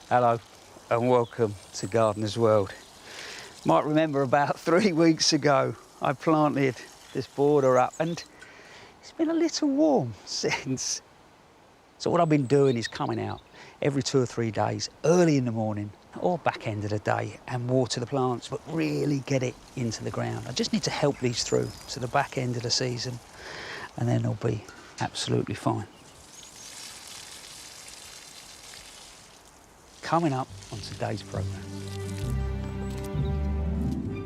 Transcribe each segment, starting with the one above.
Hello and welcome to Gardener's World. Might remember about 3 weeks ago I planted this border up and it's been a little warm since. So what I've been doing is coming out every 2 or 3 days, early in the morning or back end of the day, and water the plants, but really get it into the ground. I just need to help these through to the back end of the season and then they'll be absolutely fine. Coming up on today's programme.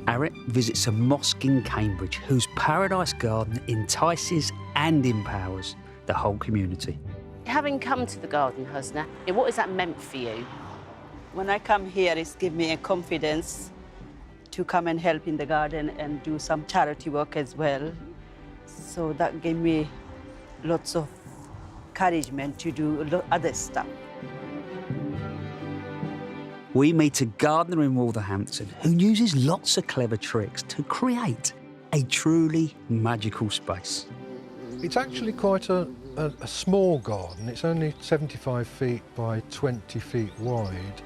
Arit visits a mosque in Cambridge whose paradise garden entices and empowers the whole community. Having come to the garden, Husna, what has that meant for you? When I come here, it's given me a confidence to come and help in the garden and do some charity work as well. So that gave me lots of encouragement to do other stuff. We meet a gardener in Wolverhampton who uses lots of clever tricks to create a truly magical space. It's actually quite a small garden. It's only 75 feet by 20 feet wide,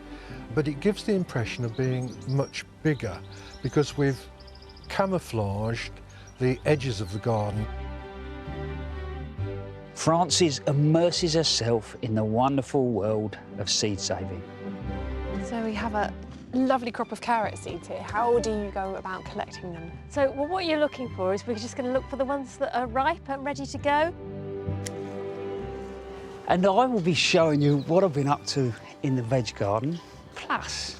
but it gives the impression of being much bigger because we've camouflaged the edges of the garden. Frances immerses herself in the wonderful world of seed saving. So we have a lovely crop of carrot seeds here. How do you go about collecting them? So what you're looking for is we're just going to look for the ones that are ripe and ready to go. And I will be showing you what I've been up to in the veg garden, plus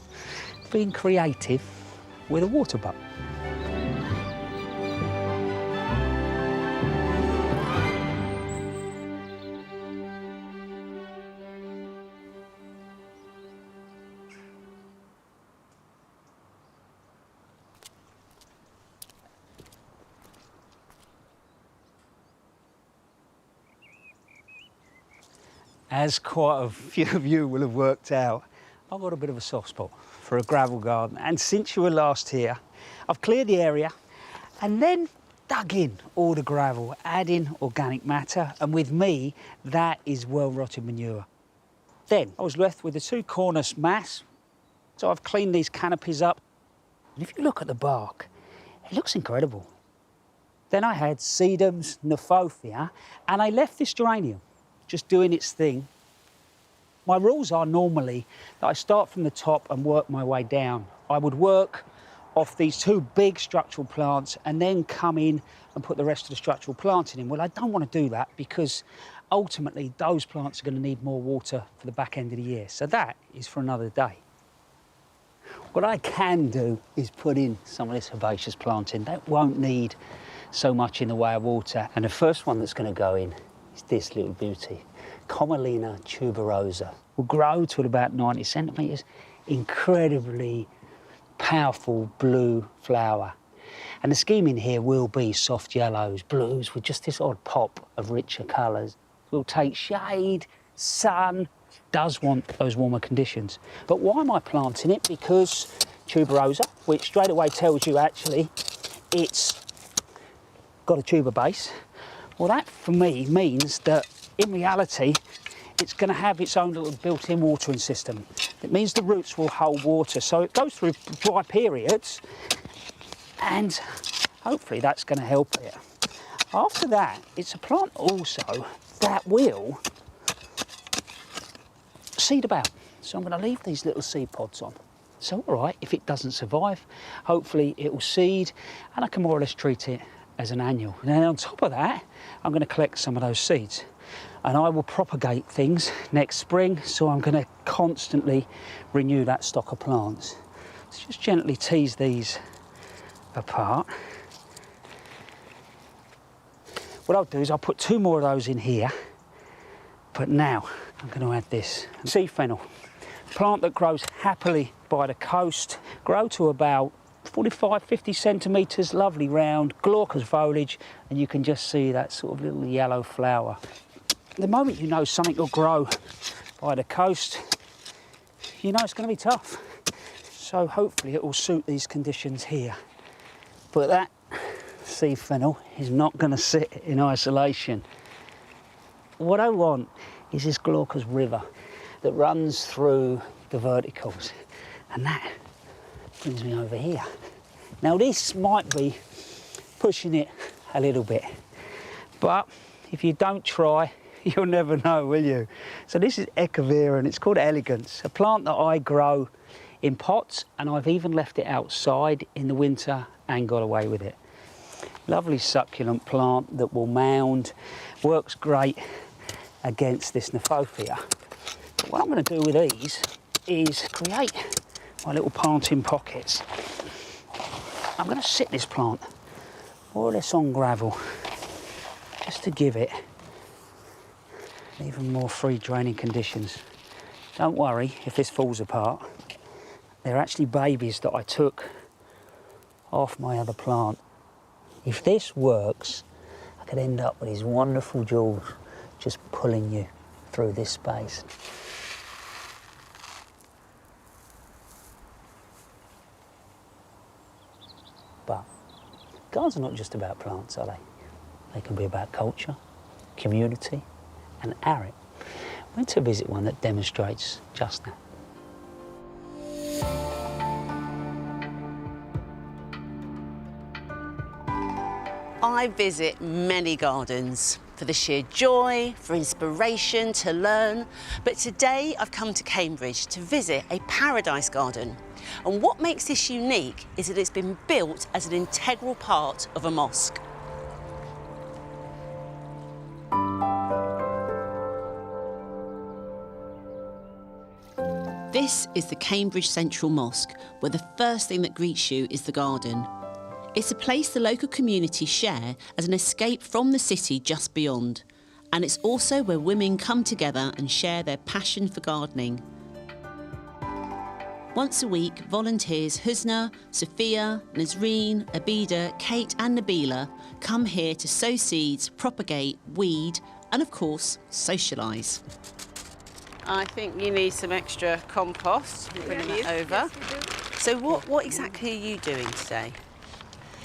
being creative with a water butt. As quite a few of you will have worked out, I've got a bit of a soft spot for a gravel garden. And since you were last here, I've cleared the area and then dug in all the gravel, adding organic matter. And with me, that is well-rotted manure. Then I was left with a 2-cornice mass. So I've cleaned these canopies up. And if you look at the bark, it looks incredible. Then I had sedums, Nephophia, and I left this geranium just doing its thing. My rules are normally that I start from the top and work my way down. I would work off these 2 big structural plants and then come in and put the rest of the structural planting in. Well, I don't want to do that because ultimately those plants are going to need more water for the back end of the year. So that is for another day. What I can do is put in some of this herbaceous planting. That won't need so much in the way of water. And the first one that's going to go in is this little beauty, Commelina tuberosa. Will grow to about 90 centimetres, incredibly powerful blue flower. And the scheme in here will be soft yellows, blues, with just this odd pop of richer colours. We'll take shade, sun, does want those warmer conditions. But why am I planting it? Because tuberosa, which straight away tells you actually it's got a tuber base. Well, that for me means that in reality, it's going to have its own little built-in watering system. It means the roots will hold water, so it goes through dry periods, and hopefully that's going to help it. After that, it's a plant also that will seed about. So I'm going to leave these little seed pods on. So, all right, if it doesn't survive, hopefully it will seed, and I can more or less treat it as an annual. And then on top of that, I'm going to collect some of those seeds and I will propagate things next spring, so I'm going to constantly renew that stock of plants. Let's just gently tease these apart. What I'll do is I'll put 2 more of those in here, but now I'm going to add this sea fennel, plant that grows happily by the coast, grow to about 45-50 centimetres, lovely round, glaucous foliage, and you can just see that sort of little yellow flower. The moment you know something will grow by the coast, you know it's going to be tough. So hopefully it will suit these conditions here. But that sea fennel is not going to sit in isolation. What I want is this glaucous river. that runs through the verticals, and that brings me over here. Now this might be pushing it a little bit, but if you don't try, you'll never know, will you? So this is Echevera, and it's called Elegance, a plant that I grow in pots, and I've even left it outside in the winter and got away with it. Lovely succulent plant that will mound, works great against this Nephophia. But what I'm going to do with these is create my little planting pockets. I'm going to sit this plant more or less on gravel, just to give it even more free draining conditions. Don't worry if this falls apart. They're actually babies that I took off my other plant. If this works, I could end up with these wonderful jewels just pulling you through this space. But gardens are not just about plants, are they? They can be about culture, community, and art. I went to visit one that demonstrates just that. I visit many gardens for the sheer joy, for inspiration, to learn. But today I've come to Cambridge to visit a paradise garden. And what makes this unique is that it's been built as an integral part of a mosque. This is the Cambridge Central Mosque, where the first thing that greets you is the garden. It's a place the local community share as an escape from the city just beyond. And it's also where women come together and share their passion for gardening. Once a week, volunteers Husna, Sophia, Nazreen, Abida, Kate and Nabila come here to sow seeds, propagate, weed and, of course, socialise. I think you need some extra compost. Bring that over. Yes, so what exactly are you doing today?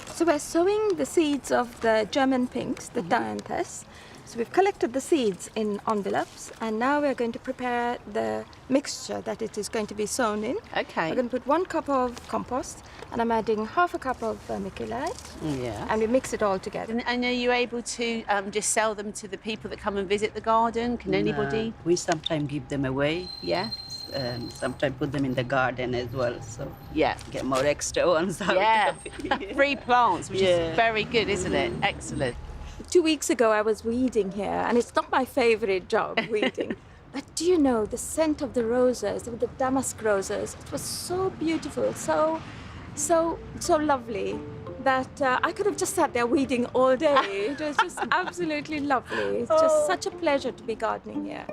So we're sowing the seeds of the German pinks, the dianthus. So we've collected the seeds in envelopes, and now we're going to prepare the mixture that it is going to be sown in. Okay. We're going to put 1 cup of compost, and I'm adding half a cup of vermiculite. Yeah. And we mix it all together. And are you able to just sell them to the people that come and visit the garden? Can anybody? We sometimes give them away. Yeah. Sometimes put them in the garden as well, so Yeah. get more extra ones out. Yeah. Free plants, which Yeah. is very good, isn't it? Excellent. 2 weeks ago I was weeding here, and it's not my favorite job, weeding. But do you know, the scent of the roses, of the damask roses, it was so beautiful, so lovely that I could have just sat there weeding all day. It was just absolutely lovely. It's just such a pleasure to be gardening here.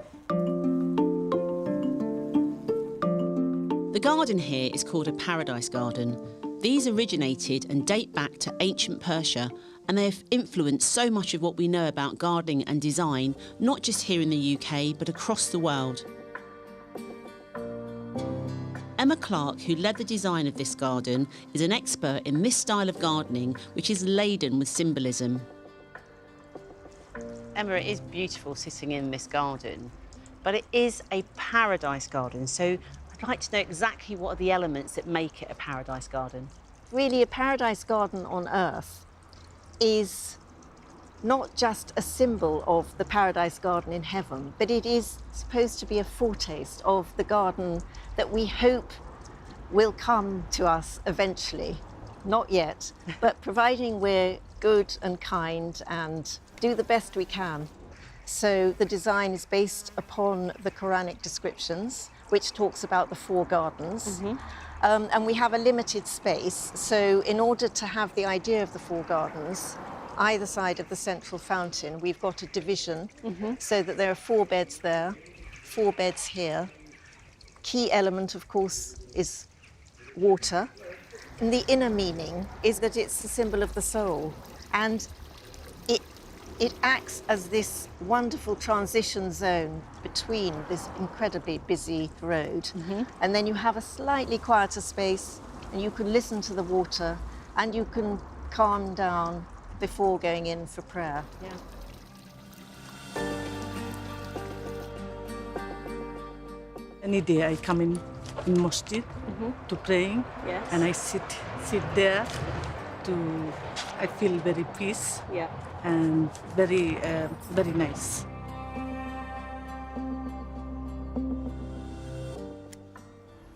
The garden here is called a paradise garden. These originated and date back to ancient Persia, and they have influenced so much of what we know about gardening and design, not just here in the UK, but across the world. Emma Clark, who led the design of this garden, is an expert in this style of gardening, which is laden with symbolism. Emma, it is beautiful sitting in this garden, but it is a paradise garden, so I'd like to know exactly what are the elements that make it a paradise garden. Really, a paradise garden on earth is not just a symbol of the paradise garden in heaven, but it is supposed to be a foretaste of the garden that we hope will come to us eventually. Not yet, but providing we're good and kind and do the best we can. So the design is based upon the Quranic descriptions, which talks about the 4 gardens. And we have a limited space, so in order to have the idea of the 4 gardens, either side of the central fountain, we've got a division so that there are 4 beds there, 4 beds here. Key element, of course, is water. And the inner meaning is that it's the symbol of the soul. And it acts as this wonderful transition zone between this incredibly busy road. And then you have a slightly quieter space, and you can listen to the water, and you can calm down before going in for prayer. Yeah. Any day I come in masjid to praying, Yes. and I sit there to. I feel very peace Yeah. and very very nice.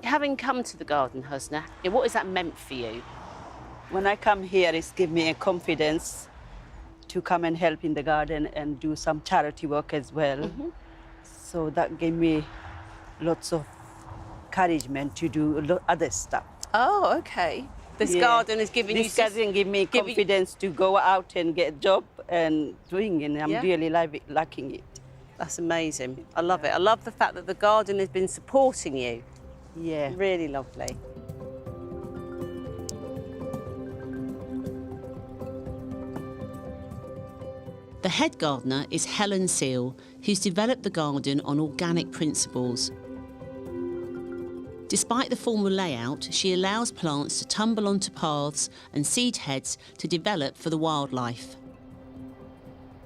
Having come to the garden, Husna, what has that meant for you? When I come here, it's give me a confidence to come and help in the garden and do some charity work as well. So that gave me lots of encouragement to do other stuff. Oh, okay. This Yeah. garden has given you... This garden give me confidence to go out and get a job and doing it. I'm really liking it. That's amazing. I love it. I love the fact that the garden has been supporting you. Yeah. Really lovely. The head gardener is Helen Seal, who's developed the garden on organic principles. Despite the formal layout, she allows plants to tumble onto paths and seed heads to develop for the wildlife.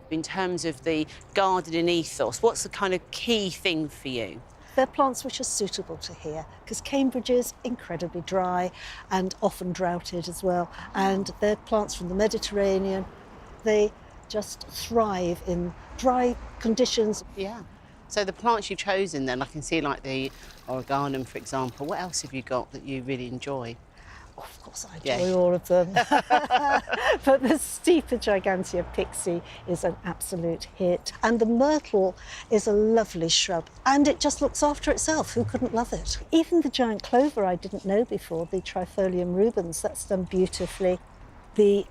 In terms of the gardening ethos, what's the kind of key thing for you? They're plants which are suitable to here because Cambridge is incredibly dry and often droughted as well. And they're plants from the Mediterranean. They just thrive in dry conditions. Yeah. So the plants you've chosen then, I can see like the oreganum, for example. What else have you got that you really enjoy? Oh, of course, I enjoy all of them. But the Steeper gigantea pixie is an absolute hit. And the myrtle is a lovely shrub. And it just looks after itself. Who couldn't love it? Even the giant clover I didn't know before, the Trifolium rubens, that's done beautifully. The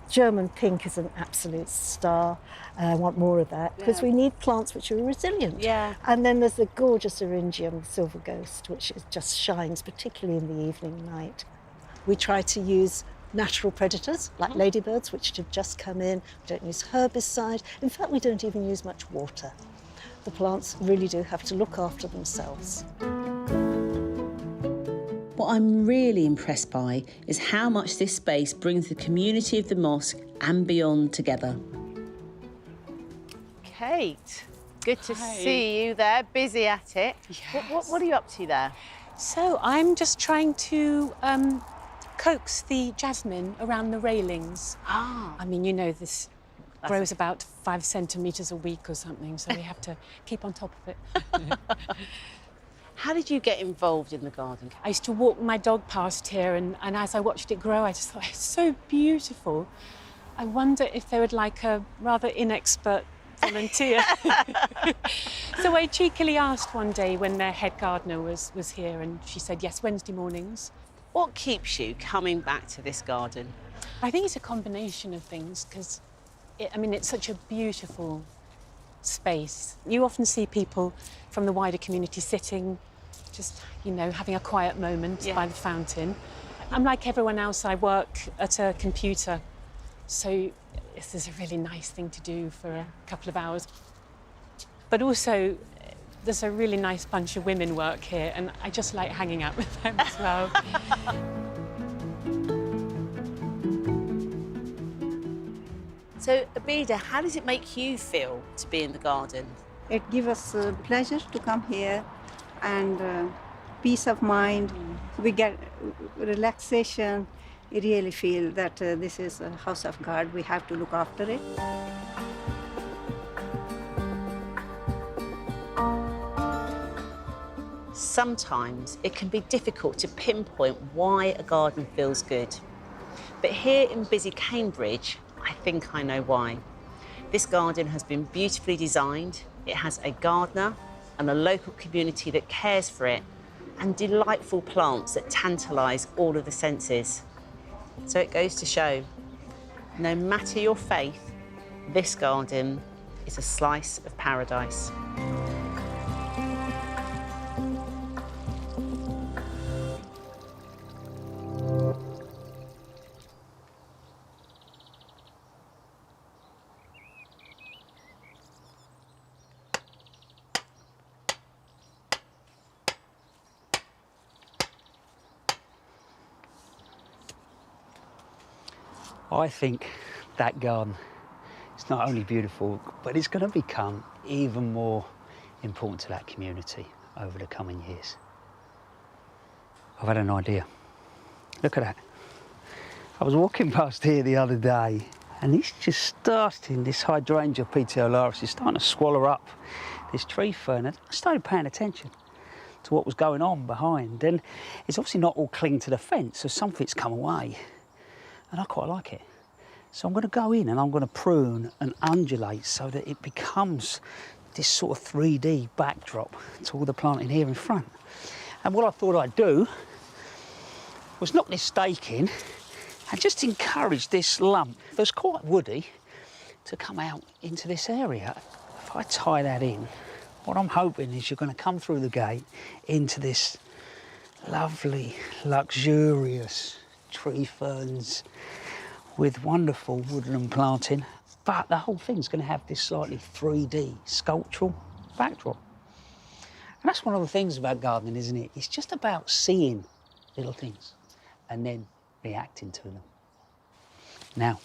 German pink is an absolute star. I want more of that because we need plants which are resilient. Yeah. And then there's the gorgeous Eryngium silver ghost, which just shines, particularly in the evening and night. We try to use natural predators like ladybirds, which have just come in. We don't use herbicide. In fact, we don't even use much water. The plants really do have to look after themselves. What I'm really impressed by is how much this space brings the community of the mosque and beyond together. Kate, good to see you there, busy at it. Yes. What are you up to there? So I'm just trying to coax the jasmine around the railings. Ah. I mean, you know, this grows about 5 centimetres a week or something, so we have to keep on top of it. How did you get involved in the garden? I used to walk my dog past here, and as I watched it grow, I just thought, it's so beautiful. I wonder if they would like a rather inexpert volunteer. So I cheekily asked one day when their head gardener was here, and she said, yes, Wednesday mornings. What keeps you coming back to this garden? I think it's a combination of things, because, I mean, it's such a beautiful space. You often see people from the wider community sitting, just, you know, having a quiet moment by the fountain. I'm like everyone else, I work at a computer, so this is a really nice thing to do for a couple of hours. But also, there's a really nice bunch of women work here, and I just like hanging out with them as well. So, Abida, how does it make you feel to be in the garden? It gives us pleasure to come here and peace of mind. We get relaxation. You really feel that this is a house of God. We have to look after it. Sometimes it can be difficult to pinpoint why a garden feels good. But here in busy Cambridge, I think I know why. This garden has been beautifully designed. It has a gardener and a local community that cares for it, and delightful plants that tantalise all of the senses. So it goes to show, no matter your faith, this garden is a slice of paradise. I think that garden is not only beautiful, but it's going to become even more important to that community. over the coming years. I've had an idea. Look at that. I was walking past here the other day and it's just starting, this hydrangea petiolaris is starting to swallow up this tree fern. And I started paying attention to what was going on behind, and it's obviously not all clinging to the fence, so some of it's come away, and I quite like it. So I'm going to go in and I'm going to prune and undulate so that it becomes this sort of 3D backdrop to all the planting here in front. And what I thought I'd do was knock this stake in and just encourage this lump that's quite woody to come out into this area. If I tie that in, what I'm hoping is you're going to come through the gate into this lovely, luxurious tree ferns with wonderful woodland planting, but the whole thing's going to have this slightly 3D sculptural backdrop. And that's one of the things about gardening, isn't it? It's just about seeing little things and then reacting to them. Now,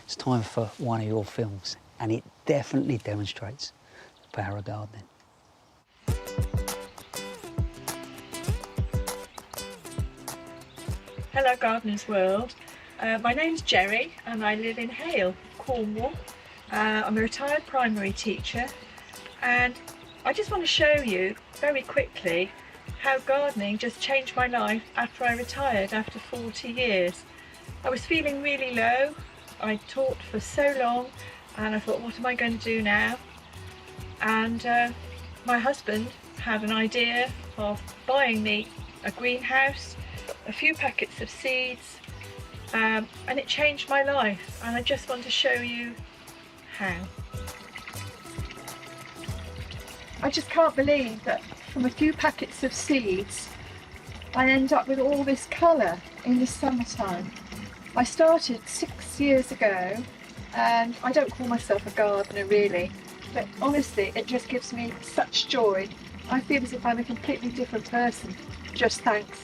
it's time for one of your films, and it definitely demonstrates the power of gardening. Hello Gardener's World. My name's Jerry and I live in Hale, Cornwall. I'm a retired primary teacher, and I just want to show you very quickly how gardening just changed my life after I retired after 40 years. I was feeling really low. I taught for so long and I thought, what am I going to do now? And my husband had an idea of buying me a greenhouse, a few packets of seeds, and it changed my life, and I just want to show you how. I just can't believe that from a few packets of seeds I end up with all this colour in the summertime. I started 6 years ago, and I don't call myself a gardener really, but honestly it just gives me such joy. I feel as if I'm a completely different person just thanks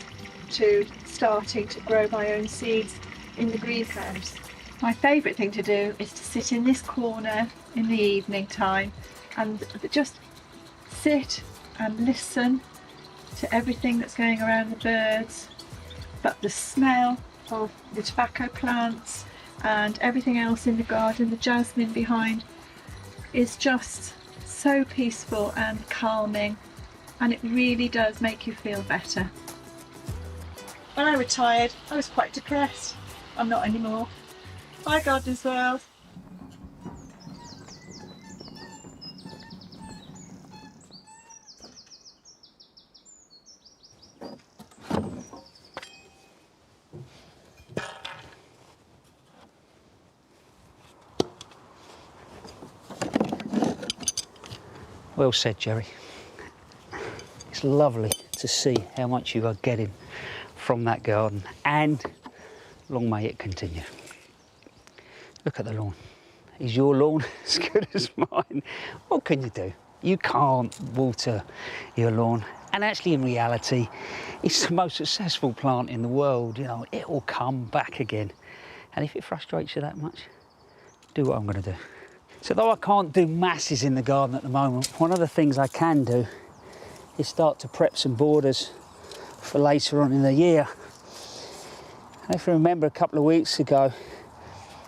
to starting to grow my own seeds in the greenhouse. My favourite thing to do is to sit in this corner in the evening time and just sit and listen to everything that's going around, the birds, but the smell of the tobacco plants and everything else in the garden, the jasmine behind, is just so peaceful and calming, and it really does make you feel better. When I retired, I was quite depressed. I'm not anymore. Bye Gardener's World. Well said, Jerry. It's lovely to see how much you are getting from that garden, and long may it continue. Look at the lawn. Is your lawn as good as mine? What can you do? You can't water your lawn, and actually in reality it's the most successful plant in the world. You know, it will come back again, and if it frustrates you that much, do what I'm going to do. So though I can't do masses in the garden at the moment, one of the things I can do is start to prep some borders for later on in the year. And if you remember a couple of weeks ago,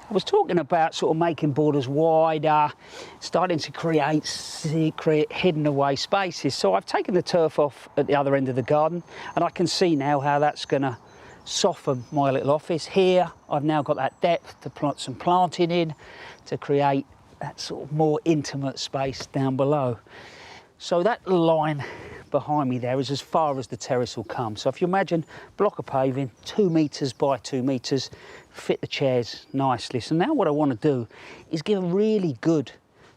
I was talking about sort of making borders wider, starting to create secret hidden away spaces. So I've taken the turf off at the other end of the garden, and I can see now how that's going to soften my little office. Here I've now got that depth to plant some planting in to create that sort of more intimate space down below. So that line behind me there is as far as the terrace will come. So if you imagine a block of paving, 2 metres by 2 metres, fit the chairs nicely. So now what I want to do is give a really good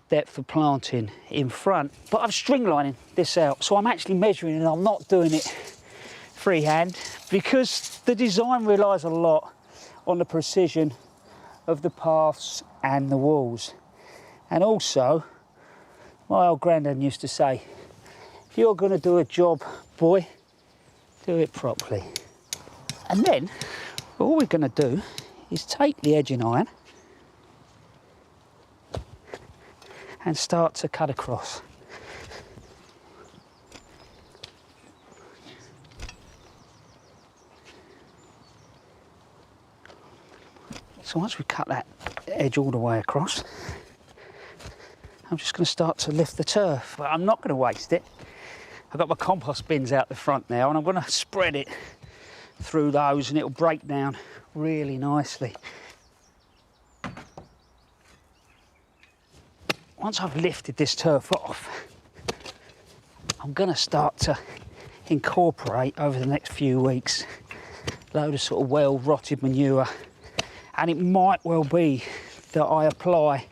depth of planting in front, but I'm stringlining this out. So I'm actually measuring and I'm not doing it freehand, because the design relies a lot on the precision of the paths and the walls. And also, my old granddad used to say, if you're going to do a job, boy, do it properly. And then, all we're going to do is take the edging iron and start to cut across. So once we cut that edge all the way across, I'm just going to start to lift the turf, but I'm not going to waste it. I've got my compost bins out the front now, and I'm going to spread it through those, and it'll break down really nicely. Once I've lifted this turf off, I'm going to start to incorporate over the next few weeks a load of sort of well-rotted manure, and it might well be that I apply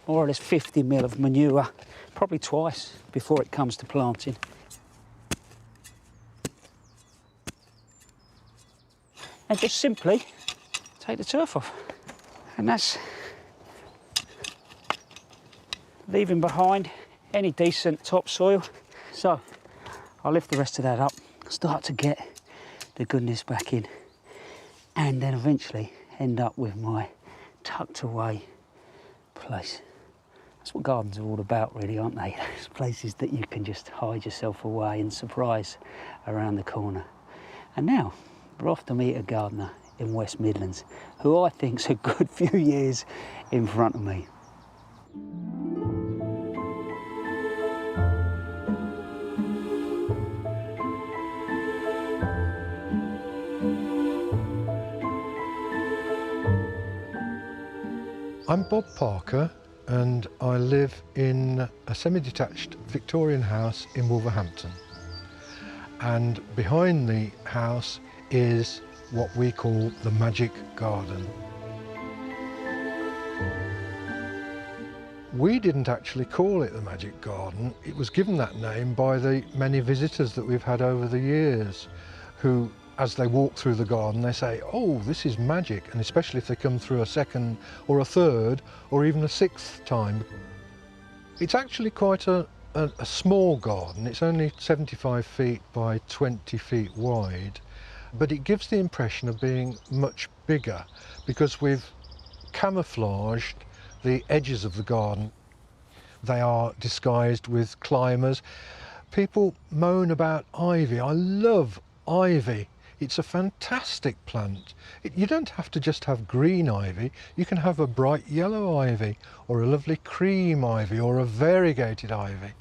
more or less 50 ml of manure, probably twice before it comes to planting. And just simply take the turf off. And that's leaving behind any decent topsoil. So I'll lift the rest of that up, start to get the goodness back in, and then eventually end up with my tucked away place. That's what gardens are all about, really, aren't they? It's places that you can just hide yourself away and surprise around the corner. And now we're off to meet a gardener in West Midlands who I think's a good few years in front of me. I'm Bob Parker, and I live in a semi-detached Victorian house in Wolverhampton. And behind the house is what we call the Magic Garden. We didn't actually call it the Magic Garden. It was given that name by the many visitors that we've had over the years who, as they walk through the garden, they say, oh, this is magic, and especially if they come through a second or a third or even a sixth time. It's actually quite a small garden. It's only 75 feet by 20 feet wide, but it gives the impression of being much bigger because we've camouflaged the edges of the garden. They are disguised with climbers. People moan about ivy. I love ivy. It's a fantastic plant. You don't have to just have green ivy. You can have a bright yellow ivy or a lovely cream ivy or a variegated ivy.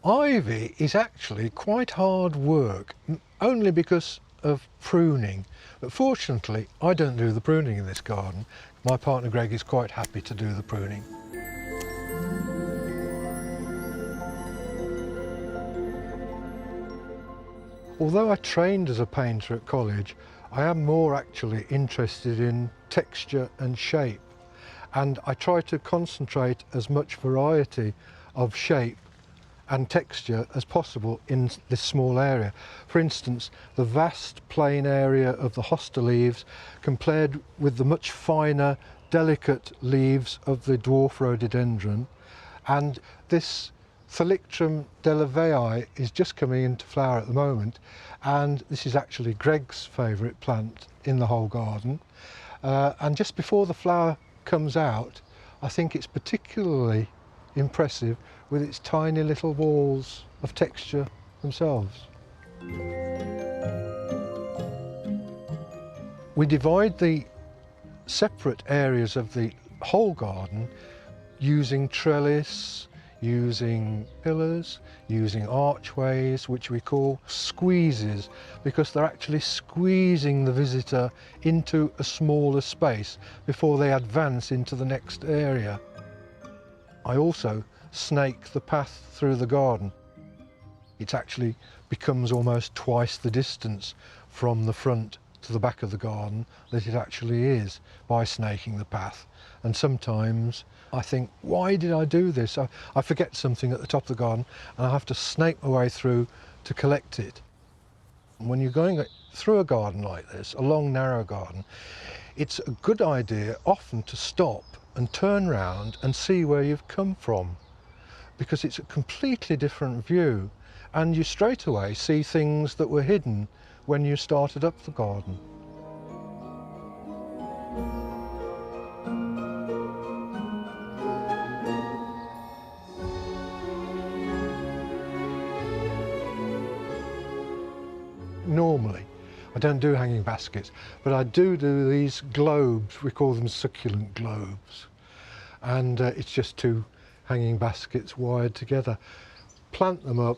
Ivy is actually quite hard work, only because of pruning. But fortunately, I don't do the pruning in this garden. My partner Greg is quite happy to do the pruning. Although I trained as a painter at college, I am more actually interested in texture and shape, and I try to concentrate as much variety of shape and texture as possible in this small area. For instance, the vast plain area of the hosta leaves compared with the much finer, delicate leaves of the dwarf rhododendron, and this Thalictrum delavei is just coming into flower at the moment, and this is actually Greg's favourite plant in the whole garden. And just before the flower comes out, I think it's particularly impressive with its tiny little balls of texture themselves. We divide the separate areas of the whole garden using trellis, using pillars, using archways, which we call squeezes, because they're actually squeezing the visitor into a smaller space before they advance into the next area. I also snake the path through the garden. It actually becomes almost twice the distance from the front to the back of the garden that it actually is by snaking the path. And sometimes I think, why did I do this? I forget something at the top of the garden and I have to snake my way through to collect it. And when you're going through a garden like this, a long, narrow garden, it's a good idea often to stop and turn round and see where you've come from, because it's a completely different view and you straight away see things that were hidden when you started up the garden. Normally, I don't do hanging baskets, but I do these globes. We call them succulent globes. And it's just 2 hanging baskets wired together. Plant them up,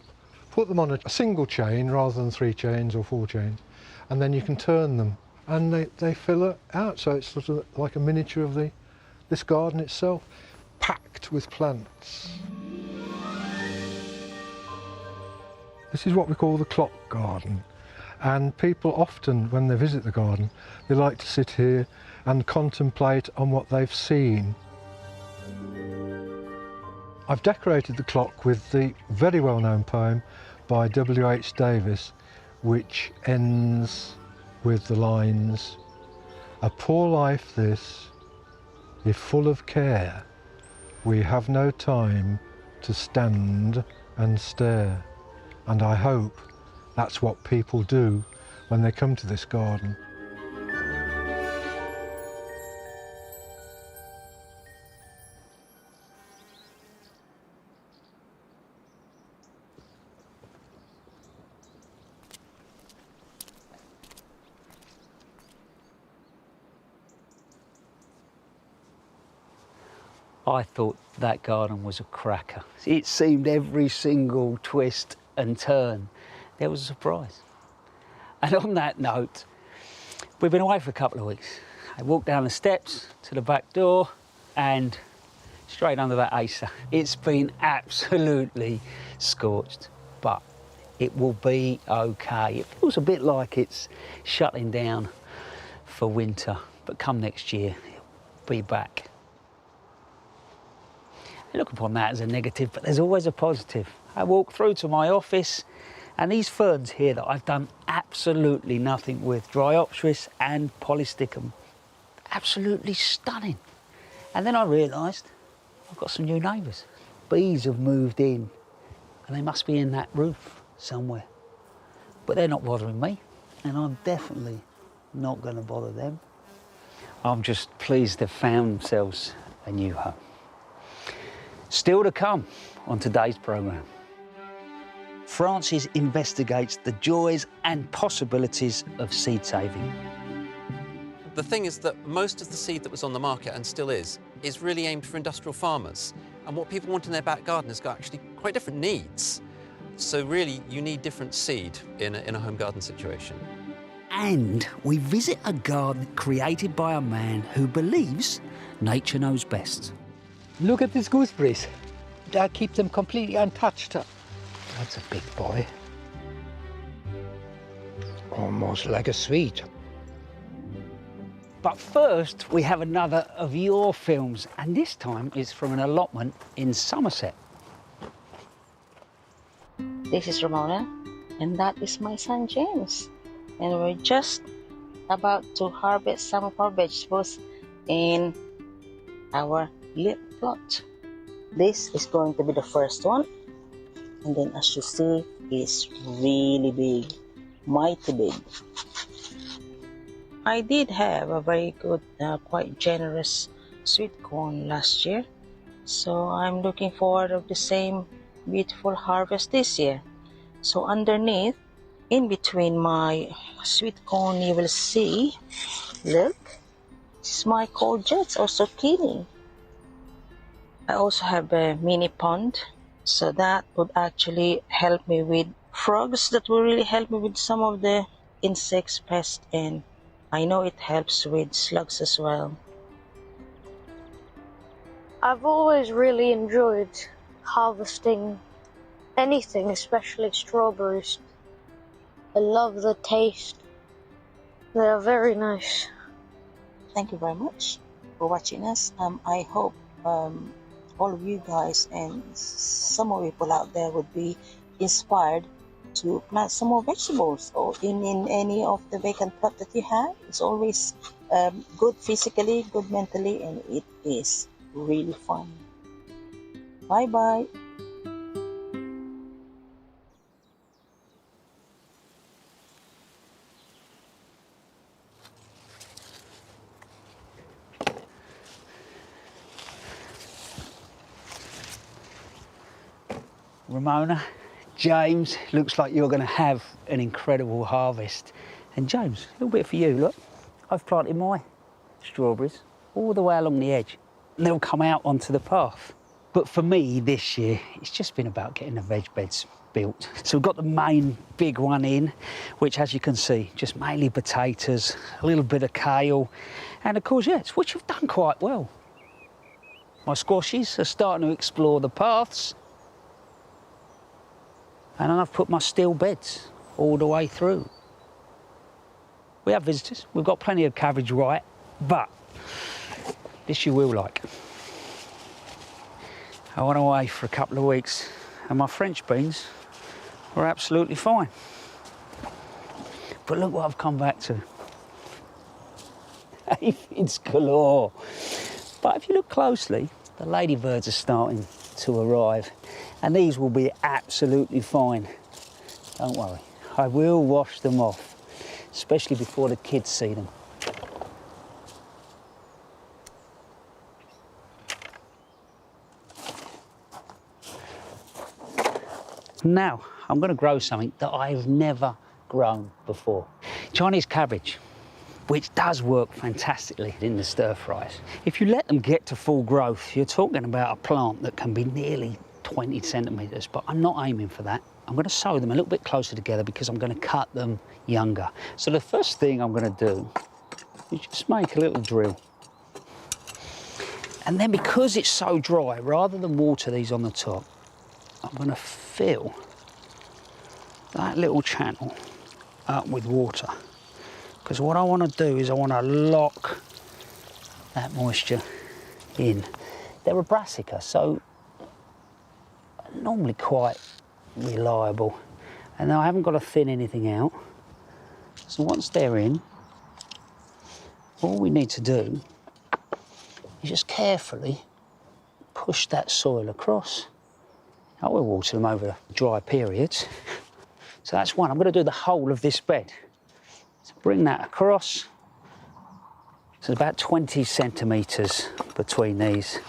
put them on a single chain rather than 3 chains or 4 chains, and then you can turn them and they fill it out. So it's sort of like a miniature of this garden itself, packed with plants. This is what we call the clock garden. And people often, when they visit the garden, they like to sit here and contemplate on what they've seen. I've decorated the clock with the very well-known poem by W.H. Davis, which ends with the lines, "A poor life this, if full of care, we have no time to stand and stare." And I hope that's what people do when they come to this garden. I thought that garden was a cracker. It seemed every single twist and turn there was a surprise. And on that note, we've been away for a couple of weeks. I walked down the steps to the back door and straight under that Acer. It's been absolutely scorched, but it will be okay. It feels a bit like it's shutting down for winter, but come next year, it'll be back. I look upon that as a negative, but there's always a positive. I walk through to my office and these ferns here that I've done absolutely nothing with, Dryopteris and Polysticum, absolutely stunning. And then I realised I've got some new neighbours. Bees have moved in and they must be in that roof somewhere. But they're not bothering me and I'm definitely not going to bother them. I'm just pleased they've found themselves a new home. Still to come on today's programme. Francis investigates the joys and possibilities of seed saving. The thing is that most of the seed that was on the market, and still is really aimed for industrial farmers. And what people want in their back garden has got actually quite different needs. So really, you need different seed in a home garden situation. And we visit a garden created by a man who believes nature knows best. Look at these gooseberries. I keep them completely untouched. That's a big boy. Almost like a sweet. But first, we have another of your films, and this time it's from an allotment in Somerset. This is Ramona, and that is my son James. And we're just about to harvest some of our vegetables in our little plot. This is going to be the first one. And then as you see, it's really big, mighty big. I did have a very good, quite generous sweet corn last year. So I'm looking forward to the same beautiful harvest this year. So underneath, in between my sweet corn, you will see, look, this is my courgettes or zucchini. I also have a mini pond. So that would actually help me with frogs. That will really help me with some of the insects, pests, and I know it helps with slugs as well. I've always really enjoyed harvesting anything, especially strawberries. I love the taste. They are very nice. Thank you very much for watching us. I hope all of you guys and some more people out there would be inspired to plant some more vegetables or in any of the vacant plot that you have. It's always good physically, good mentally, and it is really fun. Bye bye. Ramona, James, looks like you're going to have an incredible harvest. And James, a little bit for you, look. I've planted my strawberries all the way along the edge. And they'll come out onto the path. But for me this year, it's just been about getting the veg beds built. So we've got the main big one in, which as you can see, just mainly potatoes, a little bit of kale, and of course, yes, which have done quite well. My squashes are starting to explore the paths. And I've put my steel beds all the way through. We have visitors, we've got plenty of cabbage right, but this you will like. I went away for a couple of weeks and my French beans were absolutely fine. But look what I've come back to. Aphids galore. But if you look closely, the ladybirds are starting to arrive and these will be absolutely fine. Don't worry, I will wash them off, especially before the kids see them. Now, I'm going to grow something that I've never grown before. Chinese cabbage, which does work fantastically in the stir fries. If you let them get to full growth, you're talking about a plant that can be nearly 20 centimetres, but I'm not aiming for that. I'm going to sow them a little bit closer together because I'm going to cut them younger. So the first thing I'm going to do is just make a little drill. And then because it's so dry, rather than water these on the top, I'm going to fill that little channel up with water. Because what I want to do is I want to lock that moisture in. They're a brassica, so normally quite reliable. And I haven't got to thin anything out. So once they're in, all we need to do is just carefully push that soil across. I will water them over dry periods. So that's one. I'm going to do the whole of this bed. So bring that across. So about 20 centimetres between these.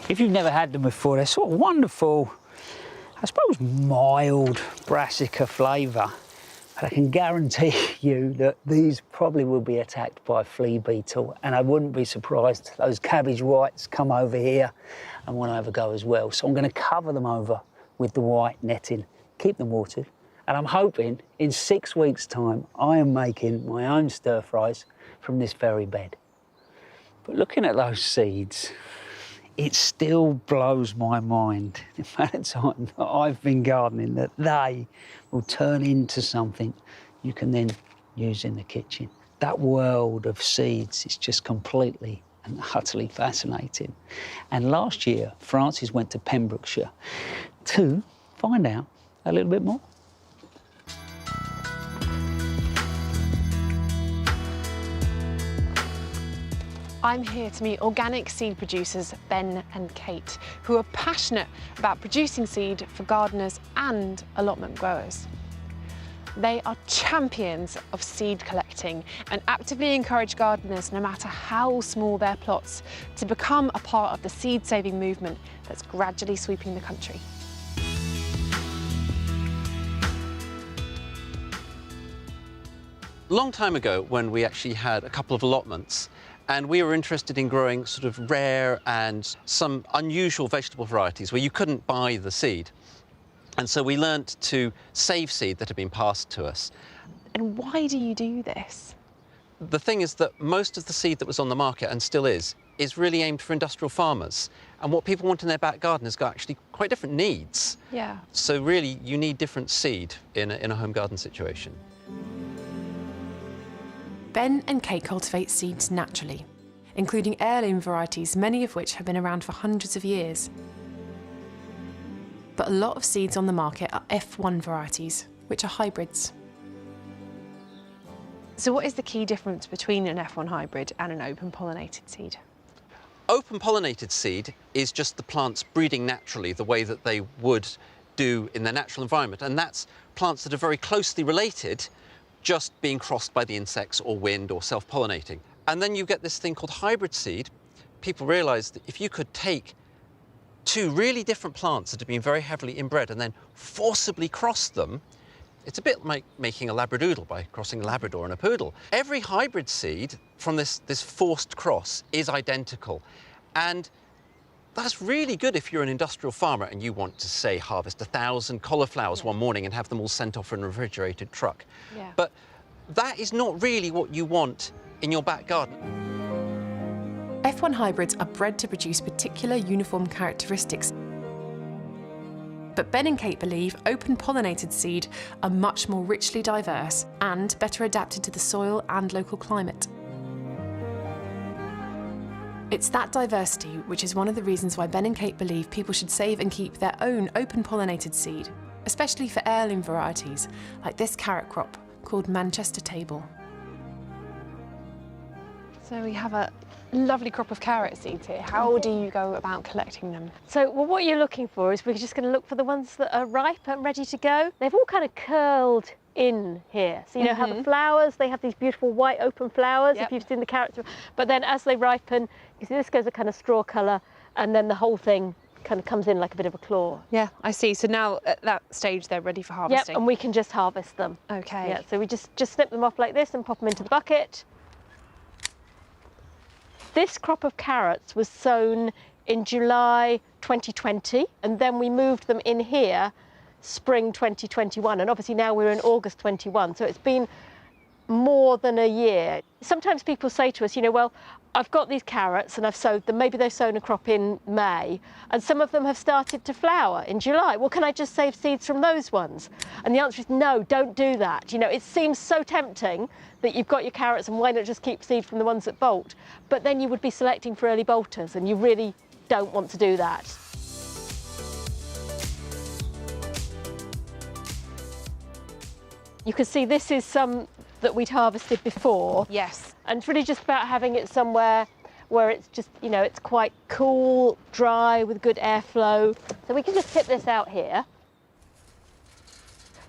If you've never had them before, they're sort of wonderful, I suppose mild brassica flavour. But I can guarantee you that these probably will be attacked by flea beetle, and I wouldn't be surprised those cabbage whites come over here and want to have a go as well. So I'm going to cover them over with the white netting, keep them watered, and I'm hoping in 6 weeks' time I am making my own stir fries from this very bed. But looking at those seeds, it still blows my mind the amount of time that I've been gardening that they will turn into something you can then use in the kitchen. That world of seeds is just completely and utterly fascinating. And last year, Francis went to Pembrokeshire to find out a little bit more. I'm here to meet organic seed producers Ben and Kate, who are passionate about producing seed for gardeners and allotment growers. They are champions of seed collecting and actively encourage gardeners, no matter how small their plots, to become a part of the seed-saving movement that's gradually sweeping the country. A long time ago, when we actually had a couple of allotments, and we were interested in growing sort of rare and some unusual vegetable varieties where you couldn't buy the seed. And so we learnt to save seed that had been passed to us. And why do you do this? The thing is that most of the seed that was on the market, and still is really aimed for industrial farmers. And what people want in their back garden has got actually quite different needs. Yeah. So really, you need different seed in a home garden situation. Ben and Kate cultivate seeds naturally, including heirloom varieties, many of which have been around for hundreds of years. But a lot of seeds on the market are F1 varieties, which are hybrids. So what is the key difference between an F1 hybrid and an open pollinated seed? Open pollinated seed is just the plants breeding naturally the way that they would do in their natural environment. And that's plants that are very closely related, just being crossed by the insects or wind or self-pollinating. And then you get this thing called hybrid seed. People realise that if you could take two really different plants that have been very heavily inbred and then forcibly cross them, It's a bit like making a labradoodle by crossing a Labrador and a poodle. Every hybrid seed from this forced cross is identical. And that's really good if you're an industrial farmer and you want to, say, harvest 1,000 cauliflowers one morning and have them all sent off in a refrigerated truck. Yeah. But that is not really what you want in your back garden. F1 hybrids are bred to produce particular uniform characteristics. But Ben and Kate believe open pollinated seed are much more richly diverse and better adapted to the soil and local climate. It's that diversity which is one of the reasons why Ben and Kate believe people should save and keep their own open pollinated seed, especially for heirloom varieties like this carrot crop called Manchester Table. So we have a lovely crop of carrot seeds here. How do you go about collecting them? So, well, what you're looking for is we're just going to look for the ones that are ripe and ready to go. They've all kind of curled in here. So you know how the flowers, they have these beautiful white open flowers, if you've seen the carrots. But then as they ripen, you see this goes a kind of straw colour, and then the whole thing kind of comes in like a bit of a claw. Yeah, I see. So now at that stage they're ready for harvesting. Yep, and we can just harvest them. Okay. Yeah, so we just snip them off like this and pop them into the bucket. This crop of carrots was sown in July 2020, and then we moved them in here spring 2021, and obviously now we're in August 21, so it's been more than a year. Sometimes people say to us, you know, well, I've got these carrots and I've sowed them, maybe they've sown a crop in May, and some of them have started to flower in July. Well, can I just save seeds from those ones? And the answer is no, don't do that. You know, it seems so tempting that you've got your carrots and why not just keep seed from the ones that bolt? But then you would be selecting for early bolters, and you really don't want to do that. You can see this is some that we'd harvested before. Yes. And it's really just about having it somewhere where it's just, you know, it's quite cool, dry, with good airflow. So we can just tip this out here.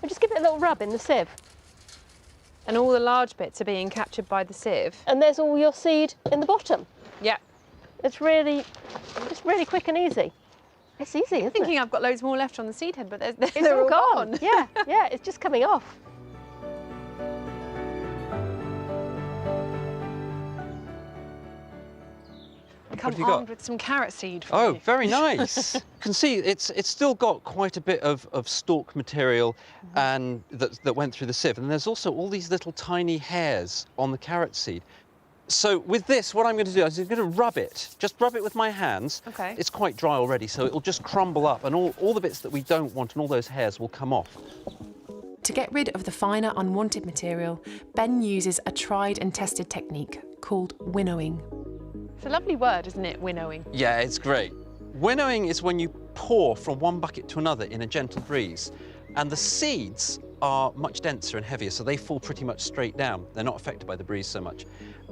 And just give it a little rub in the sieve. And all the large bits are being captured by the sieve. And there's all your seed in the bottom. Yeah. It's really quick and easy. It's easy, isn't it? Thinking I've got loads more left on the seed head, but It's they're all all gone. Yeah, yeah, it's just coming off. Come you got? armed with some carrot seed for Oh, you. very nice. You can see it's still got quite a bit of stalk material and that went through the sieve. And there's also all these little tiny hairs on the carrot seed. So with this, what I'm going to do is I'm going to rub it. Just rub it with my hands. Okay. It's quite dry already, so it'll just crumble up, and all the bits that we don't want and all those hairs will come off. To get rid of the finer, unwanted material, Ben uses a tried and tested technique called winnowing. It's a lovely word, isn't it, winnowing? Yeah, it's great. Winnowing is when you pour from one bucket to another in a gentle breeze, and the seeds are much denser and heavier, so they fall pretty much straight down. They're not affected by the breeze so much.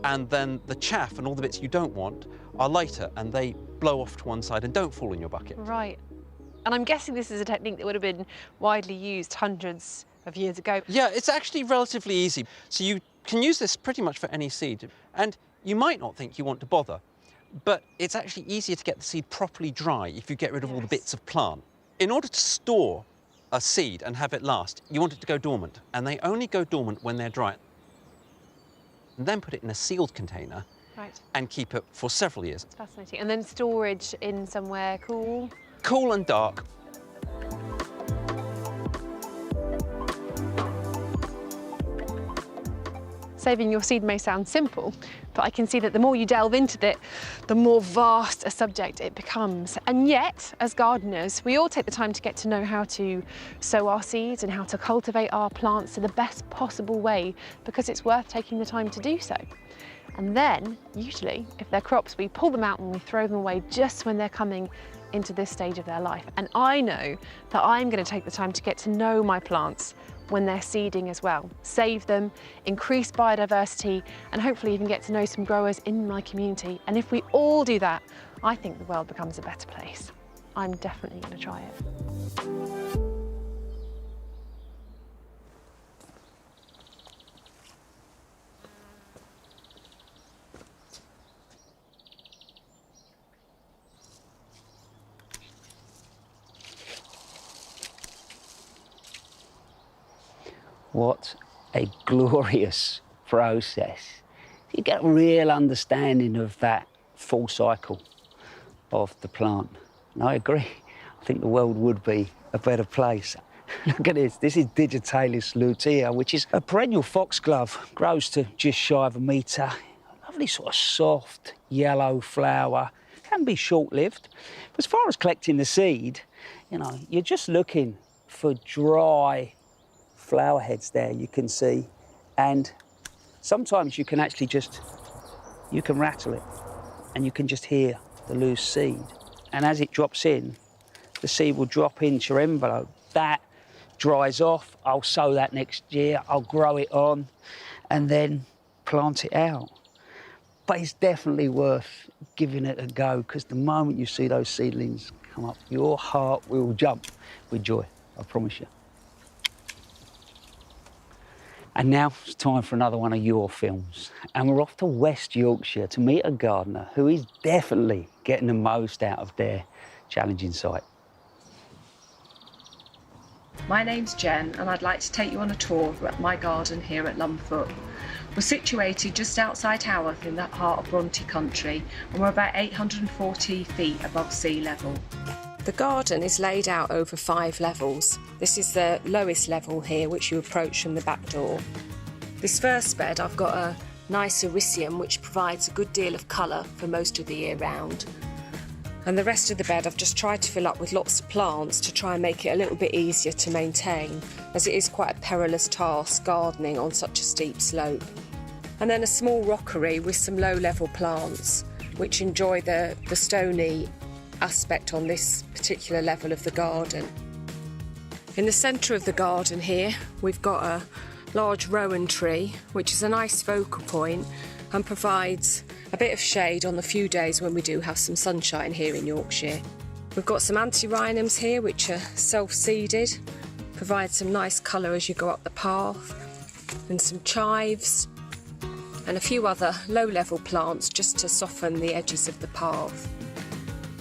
And then the chaff and all the bits you don't want are lighter, and they blow off to one side and don't fall in your bucket. Right. And I'm guessing this is a technique that would have been widely used hundreds of years ago. Yeah, it's actually relatively easy. So you can use this pretty much for any seed. And you might not think you want to bother, but it's actually easier to get the seed properly dry if you get rid of all the bits of plant. In order to store a seed and have it last, you want it to go dormant, and they only go dormant when they're dry. And then put it in a sealed container and keep it for several years. It's fascinating. And then storage in somewhere cool? Cool and dark. Saving your seed may sound simple, but I can see that the more you delve into it, the more vast a subject it becomes. And yet, as gardeners, we all take the time to get to know how to sow our seeds and how to cultivate our plants in the best possible way, because it's worth taking the time to do so. And then, usually, if they're crops, we pull them out and we throw them away just when they're coming into this stage of their life. And I know that I'm going to take the time to get to know my plants when they're seeding as well. Save them, increase biodiversity, and hopefully even get to know some growers in my community. And if we all do that, I think the world becomes a better place. I'm definitely going to try it. What a glorious process. You get a real understanding of that full cycle of the plant. And I agree. I think the world would be a better place. Look at this. This is Digitalis lutea, which is a perennial foxglove. Grows to just shy of a metre. Lovely sort of soft yellow flower. Can be short-lived. But as far as collecting the seed, you know, you're just looking for dry flower heads there, you can see. And sometimes you can actually you can rattle it and you can just hear the loose seed. And as it drops in, the seed will drop into your envelope. That dries off, I'll sow that next year, I'll grow it on and then plant it out. But it's definitely worth giving it a go, because the moment you see those seedlings come up, your heart will jump with joy, I promise you. And now it's time for another one of your films. And we're off to West Yorkshire to meet a gardener who is definitely getting the most out of their challenging site. My name's Jen and I'd like to take you on a tour at my garden here at Lumfoot. We're situated just outside Haworth in that heart of Bronte country, and we're about 840 feet above sea level. The garden is laid out over 5 levels. This is the lowest level here, which you approach from the back door. This first bed I've got a nice Ericium which provides a good deal of colour for most of the year round. And the rest of the bed I've just tried to fill up with lots of plants to try and make it a little bit easier to maintain, as it is quite a perilous task gardening on such a steep slope. And then a small rockery with some low-level plants which enjoy the stony aspect on this particular level of the garden. In the centre of the garden here we've got a large rowan tree which is a nice focal point and provides a bit of shade on the few days when we do have some sunshine here in Yorkshire. We've got some antirrhinums here which are self-seeded, provide some nice colour as you go up the path, and some chives and a few other low-level plants just to soften the edges of the path.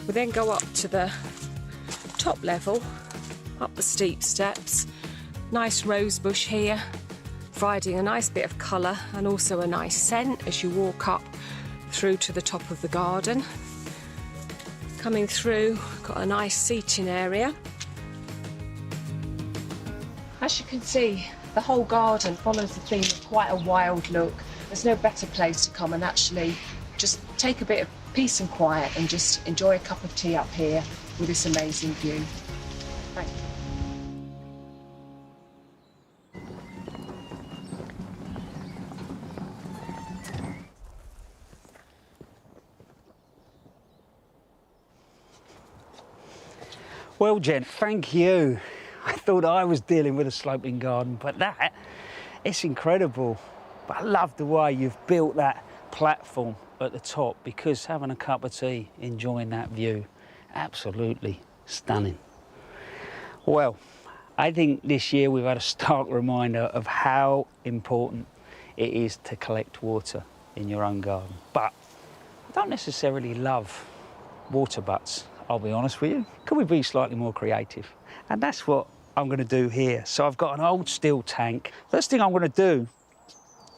We then go up to the top level, up the steep steps. Nice rose bush here, providing a nice bit of colour and also a nice scent as you walk up through to the top of the garden. Coming through, got a nice seating area. As you can see, the whole garden follows the theme of quite a wild look. There's no better place to come and actually just take a bit of peace and quiet and just enjoy a cup of tea up here with this amazing view. Thank you. Well, Jen, thank you. I thought I was dealing with a sloping garden, but it's incredible. But I love the way you've built that platform at the top, because having a cup of tea, enjoying that view, absolutely stunning. Well, I think this year we've had a stark reminder of how important it is to collect water in your own garden. But I don't necessarily love water butts, I'll be honest with you. Could we be slightly more creative? And that's what I'm going to do here. So I've got an old steel tank. First thing I'm going to do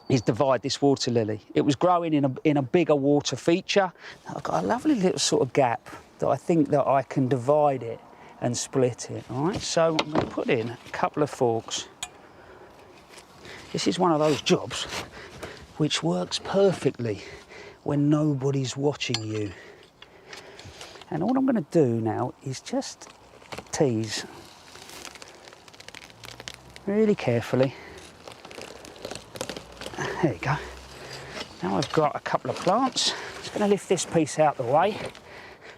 is divide this water lily. It was growing in a bigger water feature. Now I've got a lovely little sort of gap that I think that I can divide it and split it, all right? So I'm going to put in a couple of forks. This is one of those jobs which works perfectly when nobody's watching you. And all I'm going to do now is just tease really carefully. There you go. Now I've got a couple of plants. I'm just going to lift this piece out of the way.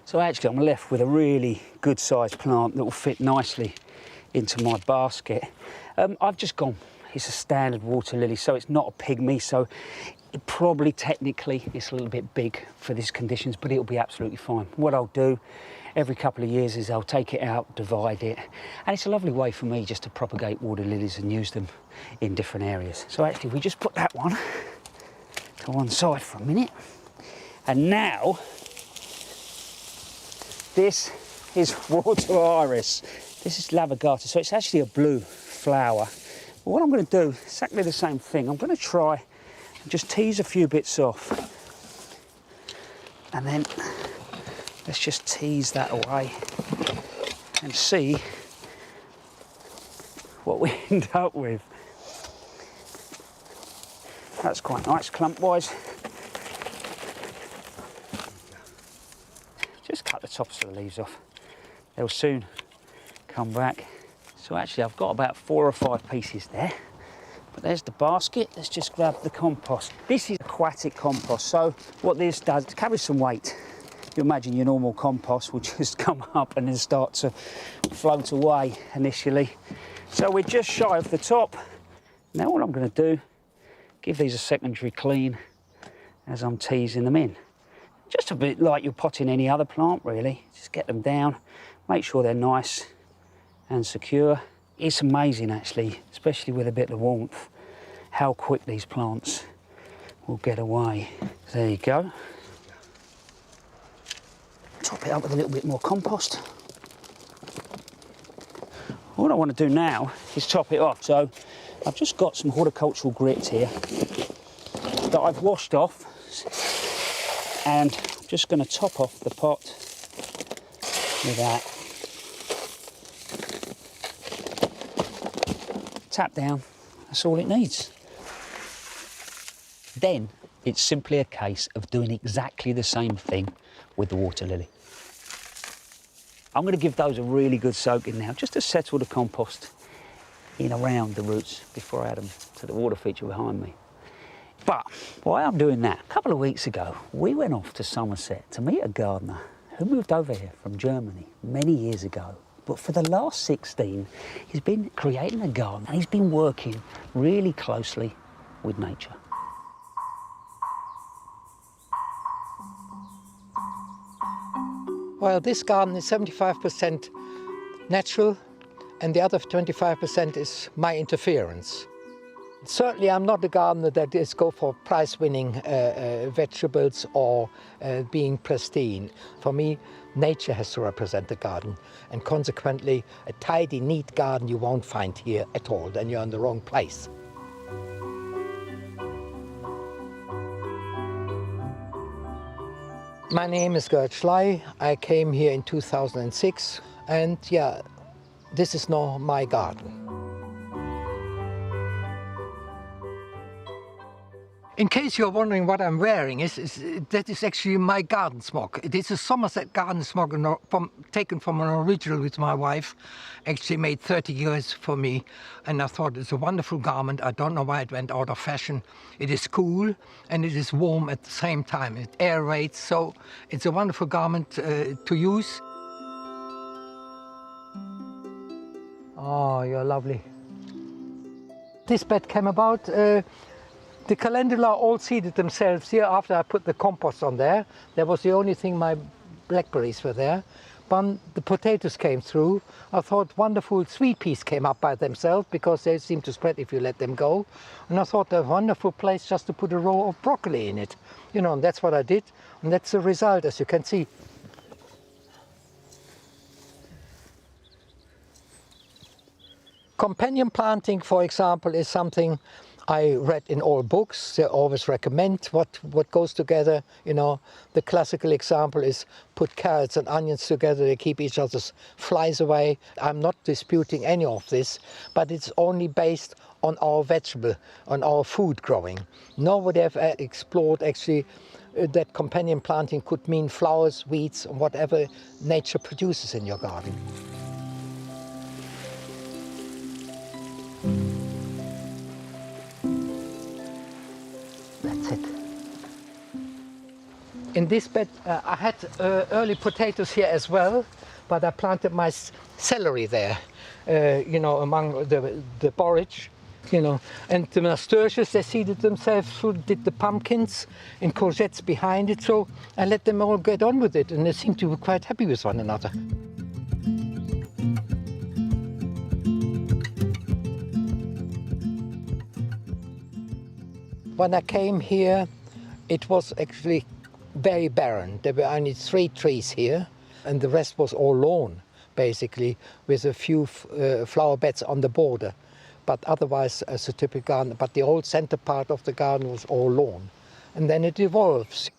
So actually I'm left with a really good sized plant that will fit nicely into my basket. I've just gone, it's a standard water lily, so it's not a pygmy, so it probably technically it's a little bit big for these conditions, but it'll be absolutely fine. What I'll do every couple of years is I'll take it out, divide it, and it's a lovely way for me just to propagate water lilies and use them in different areas. So actually we just put that one to one side for a minute. And now this is water iris. This is lavagata, so it's actually a blue flower, What I'm going to do, exactly the same thing, I'm going to try and just tease a few bits off. And then let's just tease that away and see what we end up with. That's quite nice, clump-wise. Just cut the tops of the leaves off. They'll soon come back. So actually I've got about 4 or 5 pieces there. But there's the basket. Let's just grab the compost. This is aquatic compost, so what this does, it carries some weight. You imagine your normal compost will just come up and then start to float away initially. So we're just shy of the top. Now what I'm going to do, give these a secondary clean as I'm teasing them in. Just a bit like you're potting any other plant really. Just get them down, make sure they're nice and secure. It's amazing actually, especially with a bit of warmth, how quick these plants will get away. There you go. Top it up with a little bit more compost. What I want to do now is top it off. So I've just got some horticultural grit here that I've washed off, and I'm just going to top off the pot with that. Tap down, that's all it needs. Then it's simply a case of doing exactly the same thing with the water lily. I'm going to give those a really good soaking now, just to settle the compost in around the roots before I add them to the water feature behind me. But while I'm doing that, a couple of weeks ago, we went off to Somerset to meet a gardener who moved over here from Germany many years ago. But for the last 16, he's been creating a garden and he's been working really closely with nature. Well, this garden is 75% natural and the other 25% is my interference. Certainly I'm not a gardener that is go for prize-winning vegetables or being pristine. For me, nature has to represent the garden, and consequently a tidy, neat garden you won't find here at all, then you're in the wrong place. My name is Gerd Schley. I came here in 2006, and yeah, this is now my garden. In case you're wondering what I'm wearing, that is actually my garden smock. It is a Somerset garden smock taken from an original with my wife, actually made 30 years for me, and I thought it's a wonderful garment. I don't know why it went out of fashion. It is cool and it is warm at the same time. It aerates, so it's a wonderful garment to use. Oh, you're lovely. This bed came about. The calendula all seeded themselves here after I put the compost on there. That was the only thing my blackberries were there. But the potatoes came through. I thought wonderful sweet peas came up by themselves because they seem to spread if you let them go. And I thought a wonderful place just to put a row of broccoli in it. You know, and that's what I did. And that's the result, as you can see. Companion planting, for example, is something I read in all books. They always recommend what goes together. You know, the classical example is put carrots and onions together, they keep each other's flies away. I'm not disputing any of this, but it's only based on our vegetable, on our food growing. Nobody have explored actually that companion planting could mean flowers, weeds, and whatever nature produces in your garden. That's it. In this bed, I had early potatoes here as well, but I planted my celery there, you know, among the borage, you know. And the nasturtiums, they seeded themselves through, did the pumpkins and courgettes behind it, so I let them all get on with it, and they seem to be quite happy with one another. When I came here, it was actually very barren. There were only 3 trees here, and the rest was all lawn, basically, with a few flower beds on the border. but otherwise as a typical garden. But the whole center part of the garden was all lawn. And then it evolves.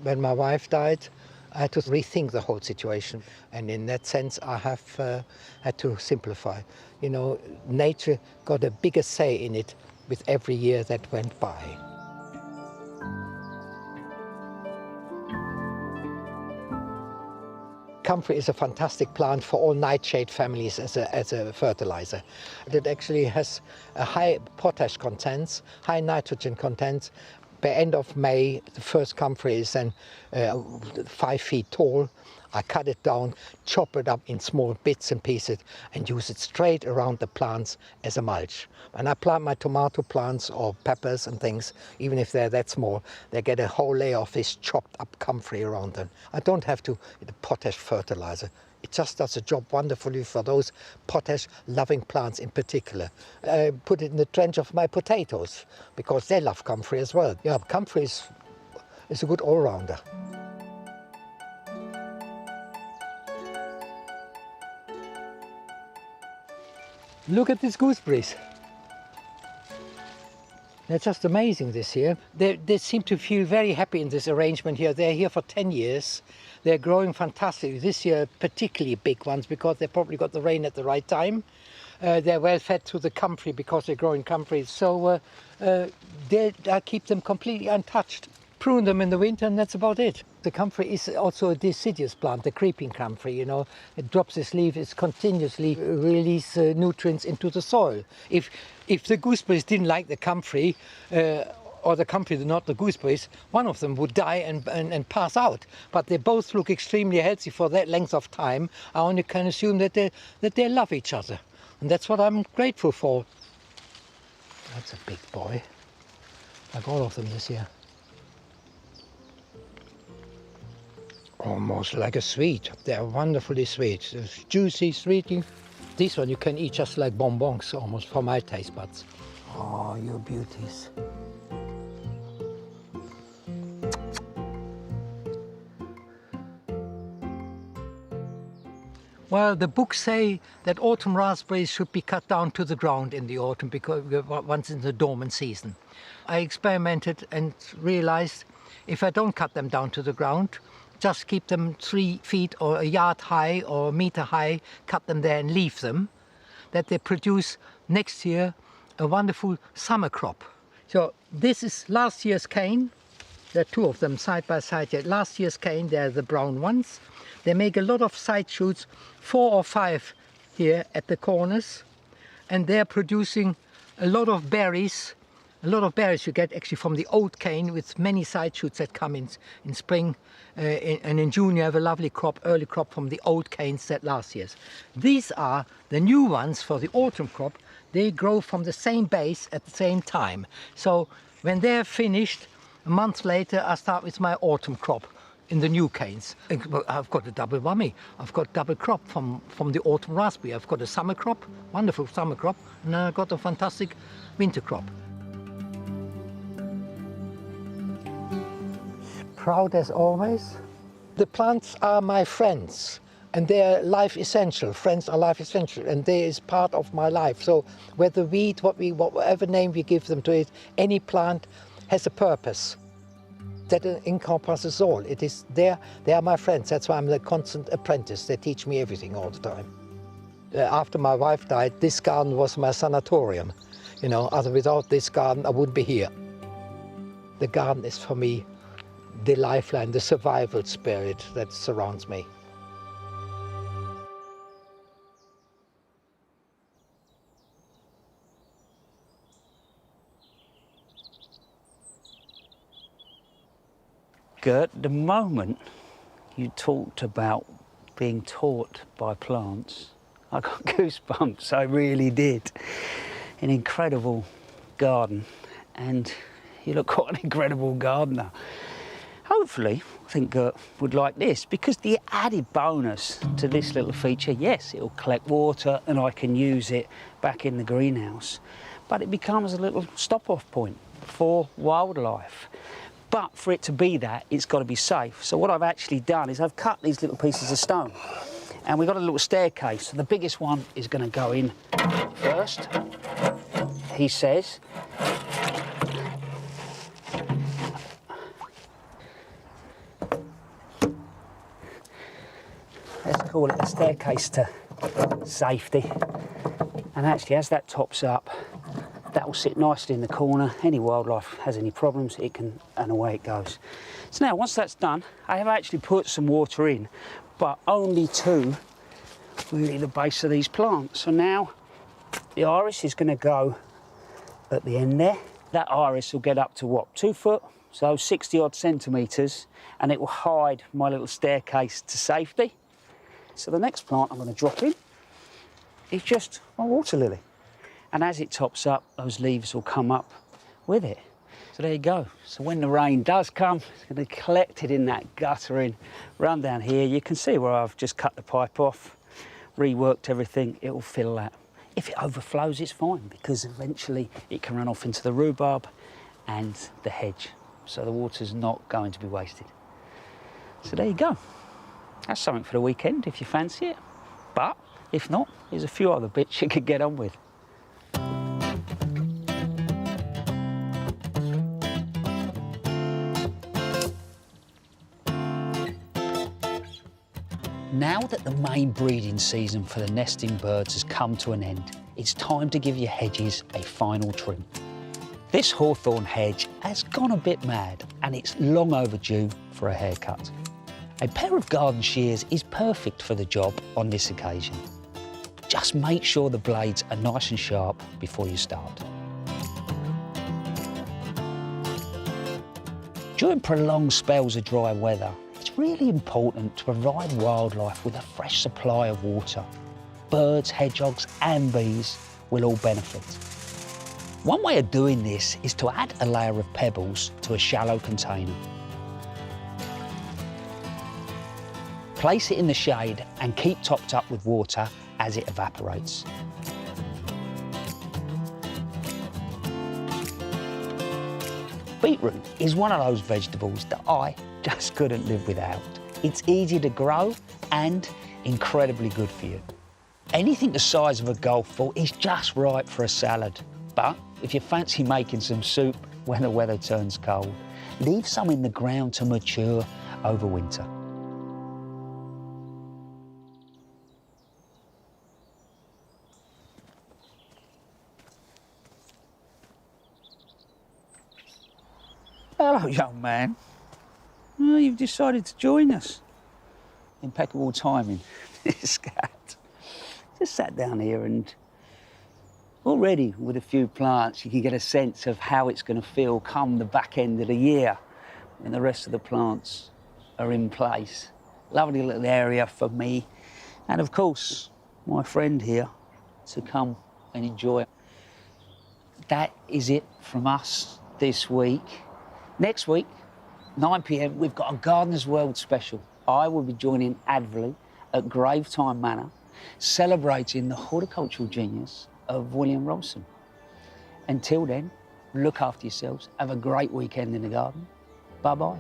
When my wife died, I had to rethink the whole situation. And in that sense, I have had to simplify. You know, nature got a bigger say in it with every year that went by. Comfrey is a fantastic plant for all nightshade families as a fertilizer. It actually has a high potash contents, high nitrogen contents. By end of May, the first comfrey is then 5 feet tall. I cut it down, chop it up in small bits and pieces and use it straight around the plants as a mulch. When I plant my tomato plants or peppers and things, even if they're that small, they get a whole layer of this chopped up comfrey around them. I don't have to the potash fertilizer. It just does the job wonderfully for those potash-loving plants in particular. I put it in the trench of my potatoes because they love comfrey as well. Yeah, comfrey is a good all-rounder. Look at these gooseberries. They're just amazing this year. They seem to feel very happy in this arrangement here. They're here for 10 years. They're growing fantastically. This year, particularly big ones because they probably got the rain at the right time. They're well fed to the comfrey because they're growing comfrey. So I keep them completely untouched. Prune them in the winter and that's about it. The comfrey is also a deciduous plant, the creeping comfrey, you know. It drops its leaf, it continuously releases nutrients into the soil. If the gooseberries didn't like the comfrey, or the comfrey not the gooseberries, one of them would die and pass out. But they both look extremely healthy for that length of time. I only can assume that they love each other. And that's what I'm grateful for. That's a big boy, like all of them this year. Almost like a sweet. They're wonderfully sweet. It's juicy, sweet. This one you can eat just like bonbons, almost, for my taste buds. Oh, you beauties. Well, the books say that autumn raspberries should be cut down to the ground in the autumn because once in the dormant season. I experimented and realized if I don't cut them down to the ground, just keep them 3 feet or a yard high or a meter high, cut them there and leave them, that they produce next year a wonderful summer crop. So this is last year's cane. There are 2 of them side by side here. Last year's cane, they're the brown ones. They make a lot of side shoots, 4 or 5 here at the corners, and they're producing a lot of berries. A lot of berries you get actually from the old cane with many side shoots that come in spring. And in June you have a lovely crop, early crop from the old canes that last year's. These are the new ones for the autumn crop. They grow from the same base at the same time. So when they're finished, a month later I start with my autumn crop in the new canes. I've got a double whammy. I've got double crop from the autumn raspberry. I've got a summer crop, wonderful summer crop, and then I've got a fantastic winter crop. Proud as always. The plants are my friends and they're life essential. Friends are life essential and they is part of my life. So whether weed, whatever name we give them to it, any plant has a purpose that encompasses all. It is they are my friends. That's why I'm the constant apprentice. They teach me everything all the time. After my wife died, this garden was my sanatorium. You know, without this garden I wouldn't be here. The garden is for me the lifeline, the survival spirit that surrounds me. Gert, the moment you talked about being taught by plants, I got goosebumps, I really did. An incredible garden, and you look quite an incredible gardener. Hopefully, I think Gert would like this, because the added bonus to this little feature, yes, it'll collect water and I can use it back in the greenhouse, but it becomes a little stop-off point for wildlife. But for it to be that, it's got to be safe. So what I've actually done is I've cut these little pieces of stone, and we've got a little staircase. So the biggest one is going to go in first, he says. Let's call it a staircase to safety. And actually, as that tops up, that will sit nicely in the corner. Any wildlife has any problems, it can, and away it goes. So now, once that's done, I have actually put some water in, but only to really the base of these plants. So now the iris is going to go at the end there. That iris will get up to what, 2 foot? So 60 odd centimetres, and it will hide my little staircase to safety. So the next plant I'm going to drop in is just my water lily. And as it tops up, those leaves will come up with it. So there you go. So when the rain does come, it's going to be collected in that guttering, run down here. You can see where I've just cut the pipe off, reworked everything, it will fill that. If it overflows, it's fine, because eventually it can run off into the rhubarb and the hedge. So the water's not going to be wasted. So there you go. That's something for the weekend if you fancy it. But if not, there's a few other bits you could get on with. Now that the main breeding season for the nesting birds has come to an end, it's time to give your hedges a final trim. This hawthorn hedge has gone a bit mad, and it's long overdue for a haircut. A pair of garden shears is perfect for the job on this occasion. Just make sure the blades are nice and sharp before you start. During prolonged spells of dry weather, it's really important to provide wildlife with a fresh supply of water. Birds, hedgehogs and bees will all benefit. One way of doing this is to add a layer of pebbles to a shallow container. Place it in the shade and keep topped up with water as it evaporates. Beetroot is one of those vegetables that I just couldn't live without. It's easy to grow and incredibly good for you. Anything the size of a golf ball is just right for a salad. But if you fancy making some soup when the weather turns cold, leave some in the ground to mature over winter. Hello, young man. Oh, you've decided to join us. Impeccable timing, this cat. Just sat down here, and already with a few plants you can get a sense of how it's going to feel come the back end of the year when the rest of the plants are in place. Lovely little area for me and, of course, my friend here to come and enjoy. That is it from us this week. Next week, 9 p.m, we've got a Gardener's World special. I will be joining Adverley at Gravetime Manor, celebrating the horticultural genius of William Robson. Until then, look after yourselves. Have a great weekend in the garden. Bye-bye.